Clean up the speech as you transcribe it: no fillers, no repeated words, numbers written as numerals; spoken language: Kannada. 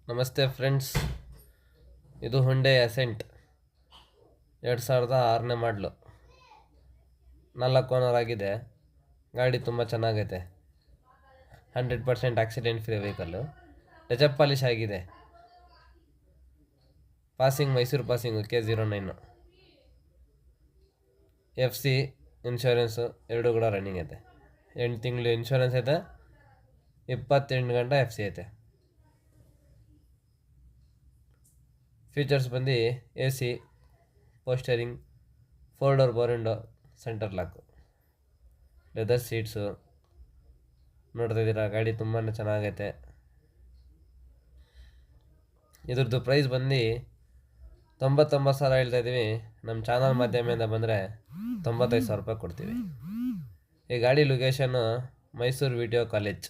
ನಮಸ್ತೆ ಫ್ರೆಂಡ್ಸ್, ಇದು ಹುಂಡೈ ಅಸೆಂಟ್ 2006ನೇ ಮಾಡಲು 4 ಓನರ್ ಆಗಿದೆ. ಗಾಡಿ ತುಂಬ ಚೆನ್ನಾಗೈತೆ. 100% accident free vehicle. Touch up polish ಆಗಿದೆ. Passing Mysuru passing K09. FC insurance ಎರಡು ಕೂಡ ರನ್ನಿಂಗ್ ಐತೆ. 8 ತಿಂಗಳು ಇನ್ಶೂರೆನ್ಸ್ ಐತೆ. 28 ಗಂಟೆ FC ಐತೆ. ಫೀಚರ್ಸ್ ಬಂದು AC, ಪೋಸ್ಟರಿಂಗ್, 4 door power window, centre lock, leather seats. ನೋಡ್ತಾ ಇದ್ದೀರಾ, ಗಾಡಿ ತುಂಬಾ ಚೆನ್ನಾಗೈತೆ. ಇದ್ರದ್ದು ಪ್ರೈಸ್ ಬಂದು 99,000 ಹೇಳ್ತಾ ಇದ್ದೀವಿ. ನಮ್ಮ ಚಾನಲ್ ಮಾಧ್ಯಮದಿಂದ ಬಂದರೆ 95,000 ರೂಪಾಯಿ ಕೊಡ್ತೀವಿ. ಈ ಗಾಡಿ ಲೊಕೇಶನ್ನು ಮೈಸೂರು ವಿಡಿಯೋ ಕಾಲೇಜ್.